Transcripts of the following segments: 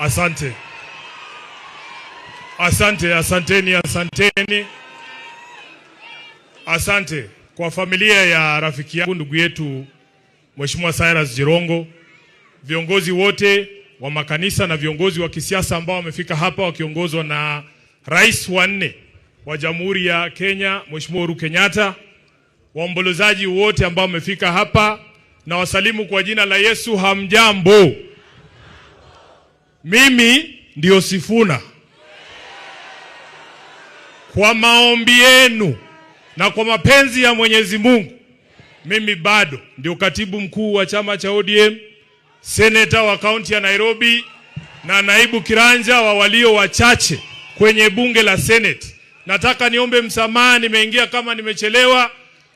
Asante. Asanteni. Asante kwa familia ya rafiki yangu ndugu yetu Mheshimiwa Cyrus Jirongo, viongozi wote wa makanisa na viongozi wa kisiasa ambao wamefika hapa wakiongozwa na Rais wa 4 wa Jamhuri ya Kenya Mheshimiwa Uhuru Kenyatta, waombolezaji wote ambao wamefika hapa, na wasalimu kwa jina la Yesu. Hamjambo. Mimi ndio Sifuna. Kwa maombi yenu na kwa mapenzi ya Mwenyezi Mungu, mimi bado ndio katibu mkuu wa chama cha ODM, seneta wa kaunti ya Nairobi na naibu kiranja wa walio wachache kwenye bunge la Senate. Nataka niombe msamaha, nimeingia kama nimechelewa.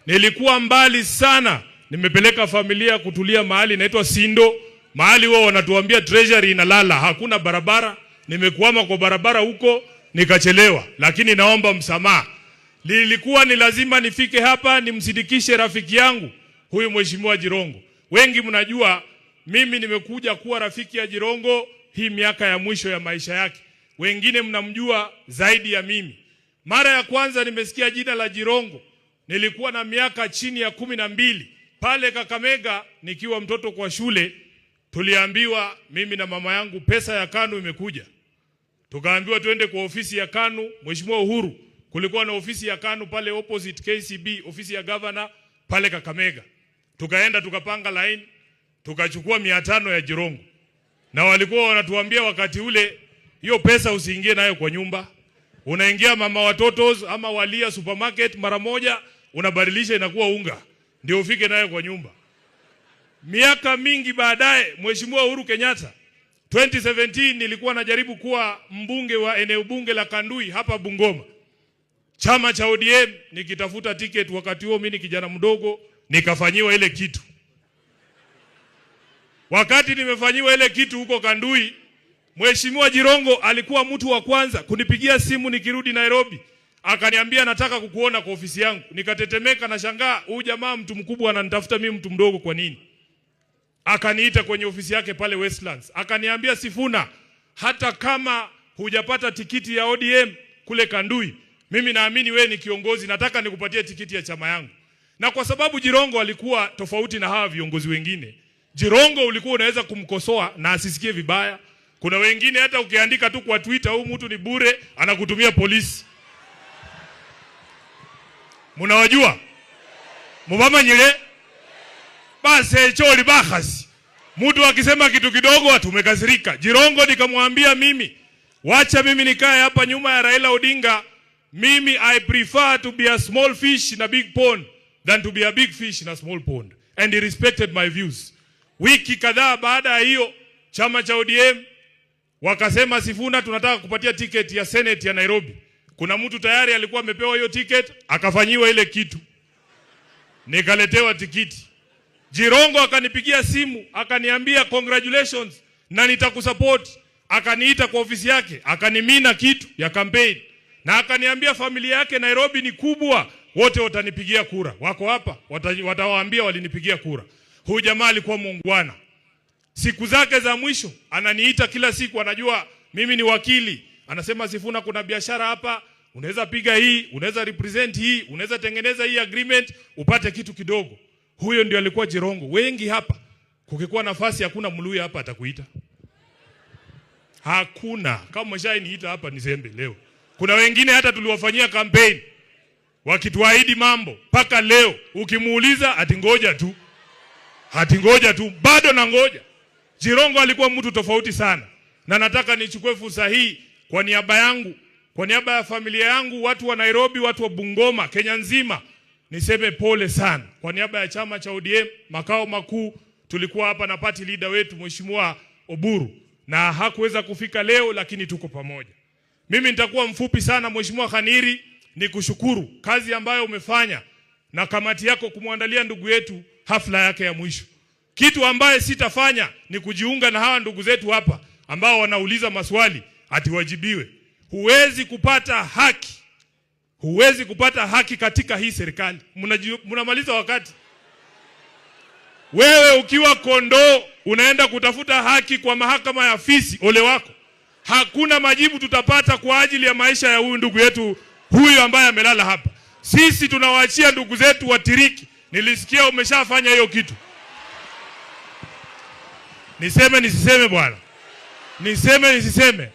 Nilikuwa mbali sana, nimepeleka familia kutulia mahali inaitwa Sindo. Mahali wao wanatuambia treasury inalala, hakuna barabara. Nimekuama kwa barabara huko nikachelewa, lakini naomba msamaha. Lilikuwa ni lazima nifike hapa nimsidikishe rafiki yangu huyu Mheshimiwa Jirongo. Wengi mnajua mimi nimekuja kuwa rafiki ya Jirongo hii miaka ya mwisho ya maisha yake. Wengine mnamjua zaidi ya mimi. Mara ya kwanza nimesikia jina la Jirongo nilikuwa na miaka chini ya 12 pale Kakamega nikiwa mtoto kwa shule. Tuliambiwa mimi na mama yangu pesa ya KANU imekuja. Tukaambiwa tuende kwa ofisi ya KANU. Mheshimiwa Uhuru, kulikuwa na ofisi ya KANU pale opposite KCB, ofisi ya governor pale Kakamega. Tukaenda tukapanga line, tukachukua 500 ya Jirongo. Na walikuwa wanatuambia wakati ule, hiyo pesa usiingie nayo kwa nyumba. Unaingia mama watotos ama Walia supermarket mara moja, unabadilisha inakuwa unga, ndio ufike nayo kwa nyumba. Miaka mingi baadaye Mheshimiwa Uhuru Kenyatta 2017 nilikuwa najaribu kuwa mbunge wa eneo bunge la Kandui hapa Bungoma. Chama cha ODM nikitafuta ticket, wakati huo mimi kijana mdogo, nikafanyiwa ile kitu. Wakati nimefanyiwa ile kitu huko Kandui, Mheshimiwa Jirongo alikuwa mtu wa kwanza kunipigia simu nikirudi Nairobi. Akaniambia nataka kukuona kwa ofisi yangu. Nikatetemeka na shangaa, huyu jamaa mtu mkubwa ananitafuta mimi mtu mdogo kwa nini? Akaniita kwenye ofisi yake pale Westlands. Akaniambia, Sifuna, hata kama hujapata tikiti ya ODM kule Kandui, mimi naamini wewe ni kiongozi, nataka nikupatie tikiti ya chama yangu. Na kwa sababu Jirongo alikuwa tofauti na hawa viongozi wengine, Jirongo ulikuwa unaweza kumkosoa na asisikie vibaya. Kuna wengine hata ukiandika tu kwa Twitter, huyu mtu ni bure, anakutumia polisi. Mnawajua? Mubama nyile? Basi choli bakhasi. Mtu akisema kitu kidogo watu umekasirika. Jirongo nikamwambia mimi, wacha mimi nikae hapa nyuma ya Raila Odinga. Mimi I prefer to be a small fish in a big pond than to be a big fish in a small pond. And he respected my views. Wiki kadhaa baada ya hiyo, chama cha ODM wakasema, Sifuna, tunataka kupatia ticket ya Senate ya Nairobi. Kuna mtu tayari alikuwa amepewa hiyo ticket, akafanyiwa ile kitu. Nikaletewa tikiti. Jirongo akanipigia simu, akaniambia congratulations na nitakusupport. Akaniita kwa ofisi yake, akanimina kitu ya campaign. Na akaniambia familia yake Nairobi ni kubwa, wote watanipigia kura. Wako hapa, watawaambia walinipigia kura. Huyu jamaa alikuwa muungwana. Siku zake za mwisho ananiita kila siku, anajua mimi ni wakili. Anasema, Sifuna, kuna biashara hapa, unaweza piga hii, unaweza represent hii, unaweza tengeneza hii agreement upate kitu kidogo. Huyo ndio alikuwa Jirongo. Wengi hapa kukikuwa nafasi, hakuna Mluya hapa atakuita. Hakuna. Kama mshainiita hapa nisembe leo. Kuna wengine hata tuliwafanyia campaign wakituahidi mambo, paka leo ukimuuliza atingoja tu. Hatingoja tu, bado na ngoja. Jirongo alikuwa mtu tofauti sana. Na nataka nichukue fursa hii kwa niaba yangu, kwa niaba ya familia yangu, watu wa Nairobi, watu wa Bungoma, Kenya nzima, niseme pole sana. Kwa niaba ya chama cha ODM makao makuu, tulikuwa hapa na party leader wetu Mheshimiwa Oburu, na hakuweza kufika leo, lakini tuko pamoja. Mimi nitakuwa mfupi sana. Mheshimiwa Khaniri, nikushukuru kazi ambayo umefanya na kamati yako kumwandalia ndugu yetu hafla yake ya mwisho. Kitu ambaye sitafanya ni kujiunga na hawa ndugu zetu hapa ambao wanauliza maswali atiwajibiwe. Huwezi kupata haki. Huwezi kupata haki katika hii serikali. Mnamaliza wakati. Wewe ukiwa kondoo unaenda kutafuta haki kwa mahakama ya fisi, ole wako. Hakuna majibu tutapata kwa ajili ya maisha ya huyu ndugu yetu huyu ambaye amelala hapa. Sisi tunawaachia ndugu zetu watiriki. Nilisikia umeshafanya hiyo kitu. Niseme nisiseme bwana? Niseme nisiseme?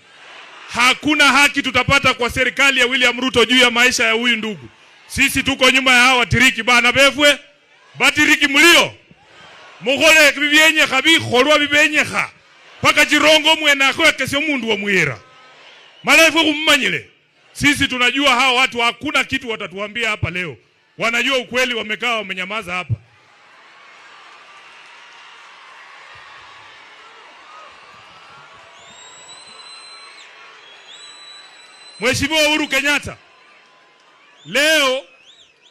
Hakuna haki tutapata kwa serikali ya William Ruto juu ya maisha ya huyu ndugu. Sisi tuko nyuma ya hao watiriki bana befwe. Batiriki mlio. Mugole bibiyenye khabi khorwa bibenye kha. Paka jirongo mwena kwa kesho mundu wa muira. Malaifu kummanyile. Sisi tunajua hao watu hakuna kitu watatuambia hapa leo. Wanajua ukweli, wamekaa wamenyamaza hapa. Mheshimiwa Uhuru Kenyatta, leo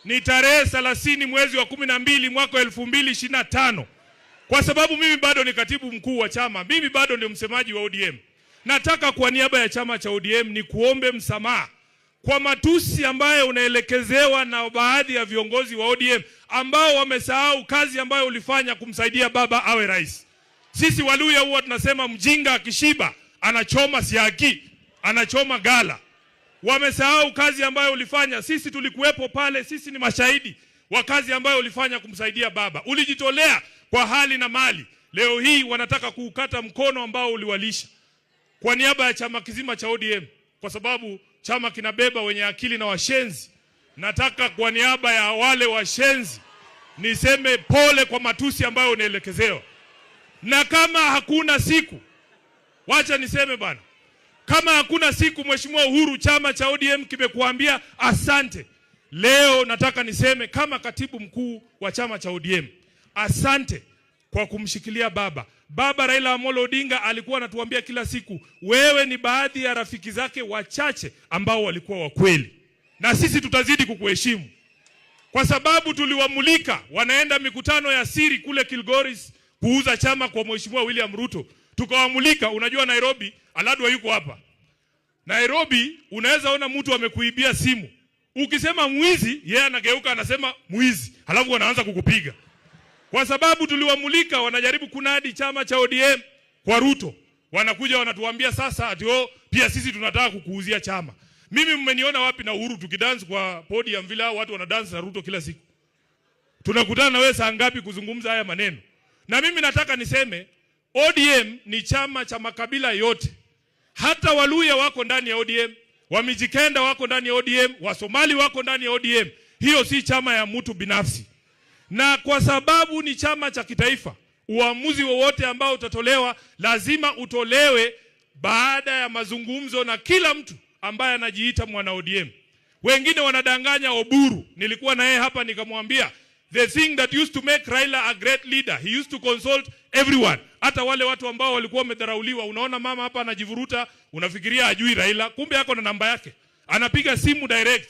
ni tarehe 30 mwezi wa 12 mwaka 2025. Kwa sababu mimi bado ni katibu mkuu wa chama, mimi bado ndio msemaji wa ODM. Nataka kwa niaba ya chama cha ODM ni kuombe msamaha kwa matusi ambayo unaelekezewa na baadhi ya viongozi wa ODM ambao wamesahau kazi ambayo ulifanya kumsaidia baba awe rais. Sisi Waluya huwa tunasema mjinga akishiba anachoma siaki, anachoma gala. Wamesahau kazi ambayo ulifanya. Sisi tulikuwepo pale, sisi ni mashahidi wa kazi ambayo ulifanya kumsaidia baba. Ulijitolea kwa hali na mali. Leo hii wanataka kuukata mkono ambao uliwalisha. Kwa niaba ya chama kizima cha ODM, kwa sababu chama kinabeba wenye akili na washenzi, nataka kwa niaba ya wale washenzi niseme pole kwa matusi ambayo unaelekezewa. Na kama hakuna siku, wacha niseme bana, kama hakuna siku Mheshimiwa Uhuru, chama cha ODM kimekuambia asante. Leo nataka niseme kama katibu mkuu wa chama cha ODM, asante kwa kumshikilia baba. Baba Raila Amolo Odinga alikuwa anatuambia kila siku, wewe ni baadhi ya rafiki zake wachache ambao walikuwa wa kweli. Na sisi tutazidi kukuheshimu. Kwa sababu tuliwamulika wanaenda mikutano ya siri kule Kilgoris kuuza chama kwa Mheshimiwa William Ruto. Tukawamulika, unajua Nairobi, Aladwa yuko hapa. Nairobi unaweza ona mtu amekuibia simu. Ukisema mwizi, yeye anageuka anasema mwizi. Halafu wanaanza kukupiga. Kwa sababu tuliwamulika wanajaribu kunadi chama cha ODM kwa Ruto. Wanakuja wanatuambia sasa ati pia sisi tunataka kukuuzia chama. Mimi mmeniona wapi na Uhuru tukidance kwa podium vile watu wanadance na Ruto kila siku? Tunakutana na wewe saa ngapi kuzungumza haya maneno? Na mimi nataka niseme ODM ni chama cha makabila yote. Hata Waluya wako ndani ya ODM, Wamijikenda wako ndani ya ODM, Wasomali wako ndani ya ODM. Hiyo si chama ya mtu binafsi. Na kwa sababu ni chama cha kitaifa, uamuzi wowote ambao utatolewa lazima utolewe baada ya mazungumzo na kila mtu ambaye anajiita mwana ODM. Wengine wanadanganya Oburu. Nilikuwa na yeye hapa nikamwambia, the thing that used to make Raila a great leader, he used to consult everyone. Hata wale watu ambao walikuwa wamedharauliwa. Unaona mama hapa anajivuruta, unafikiria ajui Raila, kumbe yako na namba yake. Anapiga simu direct.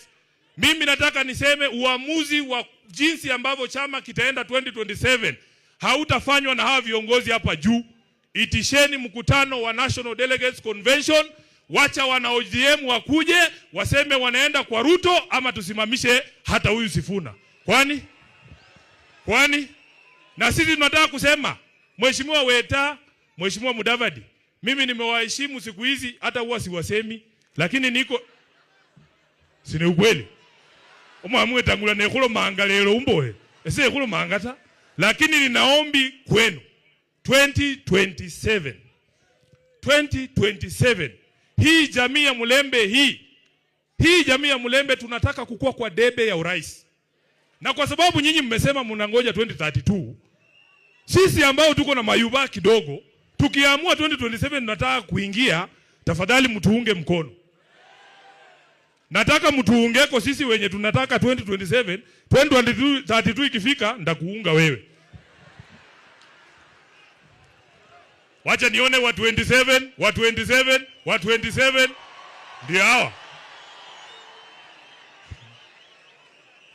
Mimi nataka niseme uamuzi wa jinsi ambavyo chama kitaenda 2027 hautafanywa na hawa viongozi hapa juu. Itisheni mkutano wa National Delegates Convention, wacha wana ODM wakuje waseme wanaenda kwa Ruto ama tusimamishe hata huyu Sifuna. Kwani na sisi tunataka kusema Mheshimiwa Weta, Mheshimiwa Mudavadi, mimi nimewaheshimu siku hizi hata huwa siwasemi, lakini niko sini ukweli. Omwamwe tangula nekhulo manga lero umboe. Ese ekhulo mangata. Lakini ninaombi kwenu 2027 hii jamii ya Mulembe hii jamii ya Mulembe tunataka kukua kwa debe ya urais. Na kwa sababu nyinyi mmesema mnangoja 2032, sisi ambao tuko na mayuba kidogo, tukiamua 2027 tunataka kuingia, tafadhali mtuunge mkono. Nataka mtuungeko sisi wenye tunataka 2027, 2032 ikifika ndakuunga wewe. Wacha nione wa 27 ndio hawa.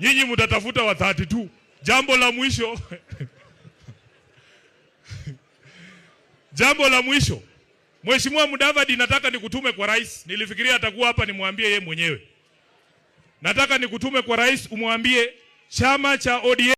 Nyinyi mtatafuta wa 32. Jambo la mwisho. Jambo la mwisho. Mheshimiwa Mudavadi, nataka nikutume kwa rais. Nilifikiria atakuwa hapa nimwambie yeye mwenyewe. Nataka nikutume kwa rais umwambie chama cha ODM